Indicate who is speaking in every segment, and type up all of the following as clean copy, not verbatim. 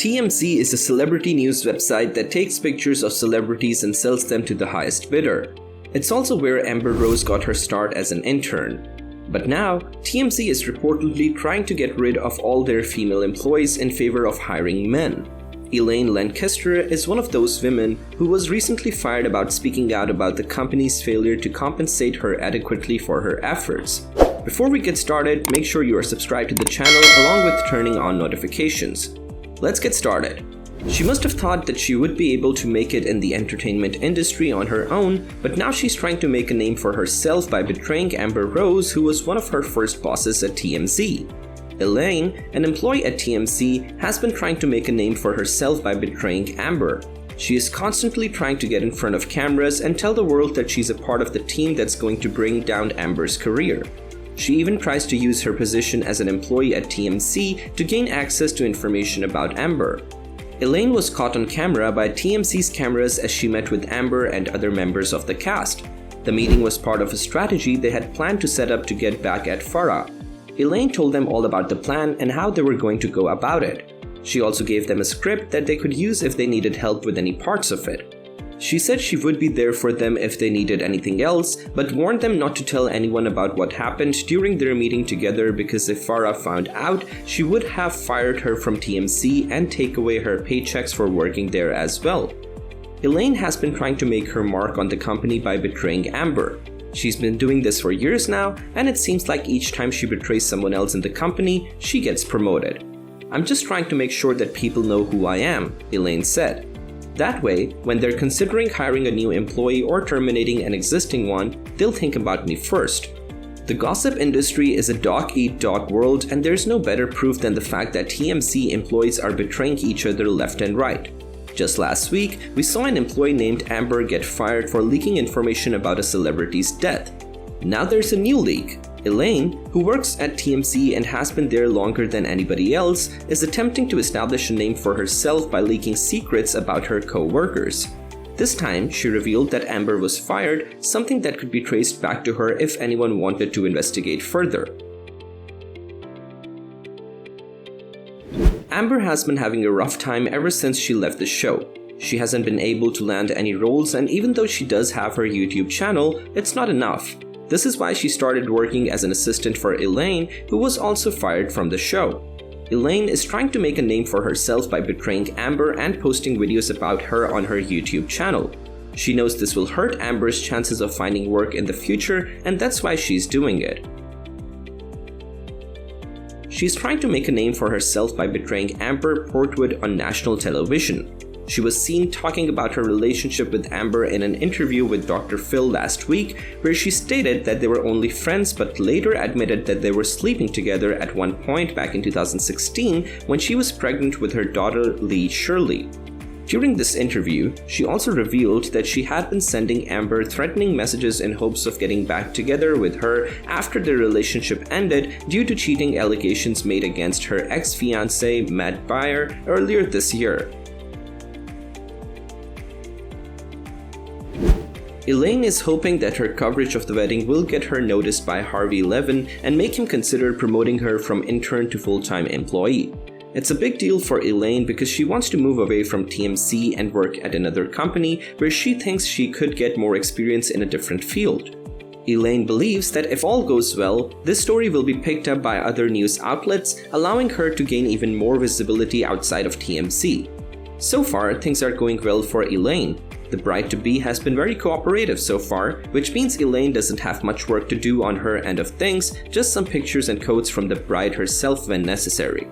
Speaker 1: TMZ is a celebrity news website that takes pictures of celebrities and sells them to the highest bidder. It's also where Amber Rose got her start as an intern. But now, TMZ is reportedly trying to get rid of all their female employees in favor of hiring men. Elaine Lancaster is one of those women who was recently fired about speaking out about the company's failure to compensate her adequately for her efforts. Before we get started, make sure you are subscribed to the channel along with turning on notifications. Let's get started. She must have thought that she would be able to make it in the entertainment industry on her own, but now she's trying to make a name for herself by betraying Amber Rose, who was one of her first bosses at TMZ. Elaine, an employee at TMZ, has been trying to make a name for herself by betraying Amber. She is constantly trying to get in front of cameras and tell the world that she's a part of the team that's going to bring down Amber's career. She even tries to use her position as an employee at TMZ to gain access to information about Amber. Elaine was caught on camera by TMZ's cameras as she met with Amber and other members of the cast. The meeting was part of a strategy they had planned to set up to get back at Farah. Elaine told them all about the plan and how they were going to go about it. She also gave them a script that they could use if they needed help with any parts of it. She said she would be there for them if they needed anything else, but warned them not to tell anyone about what happened during their meeting together because if Farah found out, she would have fired her from TMZ and take away her paychecks for working there as well. Elaine has been trying to make her mark on the company by betraying Amber. She's been doing this for years now, and it seems like each time she betrays someone else in the company, she gets promoted. "I'm just trying to make sure that people know who I am," Elaine said. That way, when they're considering hiring a new employee or terminating an existing one, they'll think about me first. The gossip industry is a dog-eat-dog world, and there's no better proof than the fact that TMZ employees are betraying each other left and right. Just last week, we saw an employee named Amber get fired for leaking information about a celebrity's death. Now there's a new leak. Elaine, who works at TMZ and has been there longer than anybody else, is attempting to establish a name for herself by leaking secrets about her co-workers. This time, she revealed that Amber was fired, something that could be traced back to her if anyone wanted to investigate further. Amber has been having a rough time ever since she left the show. She hasn't been able to land any roles, and even though she does have her YouTube channel, it's not enough. This is why she started working as an assistant for Elaine, who was also fired from the show. Elaine is trying to make a name for herself by betraying Amber and posting videos about her on her YouTube channel. She knows this will hurt Amber's chances of finding work in the future, and that's why she's doing it. She's trying to make a name for herself by betraying Amber Portwood on national television. She was seen talking about her relationship with Amber in an interview with Dr. Phil last week, where she stated that they were only friends but later admitted that they were sleeping together at one point back in 2016 when she was pregnant with her daughter Lee Shirley. During this interview, she also revealed that she had been sending Amber threatening messages in hopes of getting back together with her after their relationship ended due to cheating allegations made against her ex-fiancé Matt Beyer earlier this year. Elaine is hoping that her coverage of the wedding will get her noticed by Harvey Levin and make him consider promoting her from intern to full-time employee. It's a big deal for Elaine because she wants to move away from TMZ and work at another company where she thinks she could get more experience in a different field. Elaine believes that if all goes well, this story will be picked up by other news outlets, allowing her to gain even more visibility outside of TMZ. So far, things are going well for Elaine. The bride-to-be has been very cooperative so far, which means Elaine doesn't have much work to do on her end of things, just some pictures and quotes from the bride herself when necessary.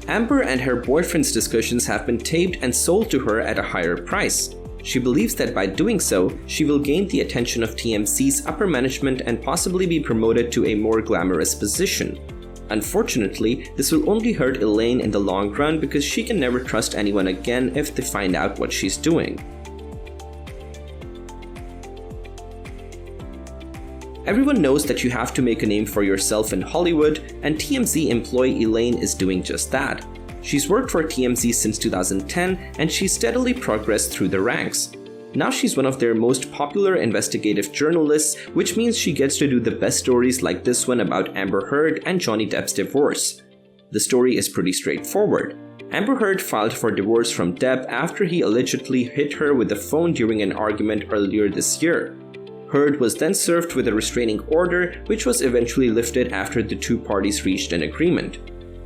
Speaker 1: Amber and her boyfriend's discussions have been taped and sold to her at a higher price. She believes that by doing so, she will gain the attention of TMZ's upper management and possibly be promoted to a more glamorous position. Unfortunately, this will only hurt Elaine in the long run because she can never trust anyone again if they find out what she's doing. Everyone knows that you have to make a name for yourself in Hollywood, and TMZ employee Elaine is doing just that. She's worked for TMZ since 2010, and she's steadily progressed through the ranks. Now she's one of their most popular investigative journalists, which means she gets to do the best stories like this one about Amber Heard and Johnny Depp's divorce. The story is pretty straightforward. Amber Heard filed for divorce from Depp after he allegedly hit her with a phone during an argument earlier this year. Heard was then served with a restraining order, which was eventually lifted after the two parties reached an agreement.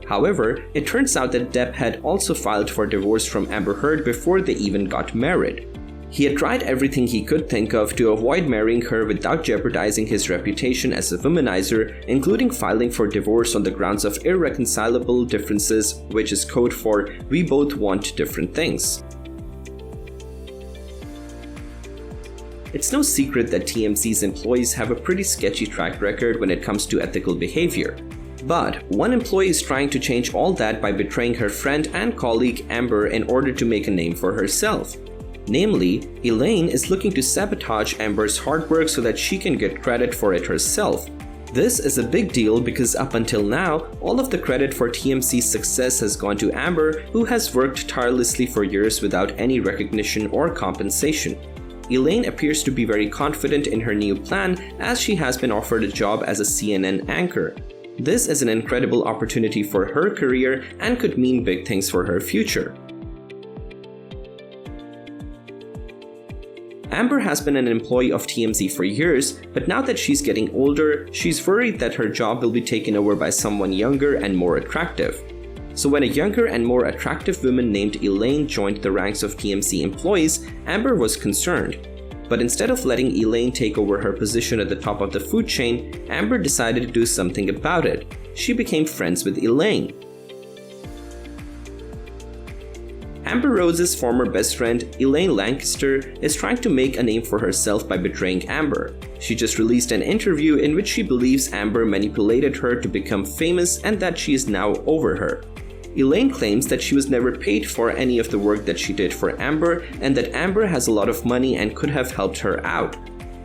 Speaker 1: However, it turns out that Depp had also filed for divorce from Amber Heard before they even got married. He had tried everything he could think of to avoid marrying her without jeopardizing his reputation as a womanizer, including filing for divorce on the grounds of irreconcilable differences, which is code for "we both want different things." It's no secret that TMZ's employees have a pretty sketchy track record when it comes to ethical behavior. But one employee is trying to change all that by betraying her friend and colleague Amber in order to make a name for herself. Namely, Elaine is looking to sabotage Amber's hard work so that she can get credit for it herself. This is a big deal because up until now, all of the credit for TMZ's success has gone to Amber, who has worked tirelessly for years without any recognition or compensation. Elaine appears to be very confident in her new plan as she has been offered a job as a CNN anchor. This is an incredible opportunity for her career and could mean big things for her future. Amber has been an employee of TMZ for years, but now that she's getting older, she's worried that her job will be taken over by someone younger and more attractive. So when a younger and more attractive woman named Elaine joined the ranks of TMZ employees, Amber was concerned. But instead of letting Elaine take over her position at the top of the food chain, Amber decided to do something about it. She became friends with Elaine. Amber Rose's former best friend, Elaine Lancaster, is trying to make a name for herself by betraying Amber. She just released an interview in which she believes Amber manipulated her to become famous and that she is now over her. Elaine claims that she was never paid for any of the work that she did for Amber and that Amber has a lot of money and could have helped her out.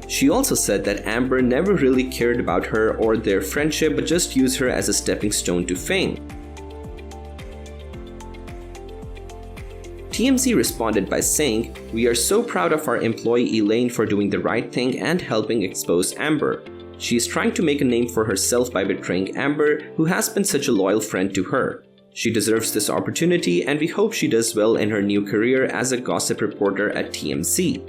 Speaker 1: She also said that Amber never really cared about her or their friendship but just used her as a stepping stone to fame. TMZ responded by saying, "We are so proud of our employee Elaine for doing the right thing and helping expose Amber. She is trying to make a name for herself by betraying Amber, who has been such a loyal friend to her. She deserves this opportunity and we hope she does well in her new career as a gossip reporter at TMZ."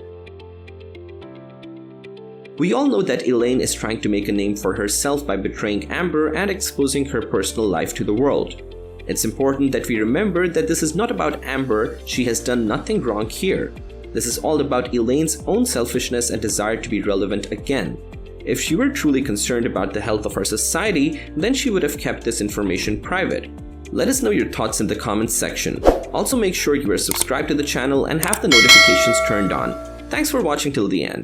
Speaker 1: We all know that Elaine is trying to make a name for herself by betraying Amber and exposing her personal life to the world. It's important that we remember that this is not about Amber. She has done nothing wrong here. This is all about Elaine's own selfishness and desire to be relevant again. If she were truly concerned about the health of our society, then she would have kept this information private. Let us know your thoughts in the comments section. Also make sure you are subscribed to the channel and have the notifications turned on. Thanks for watching till the end.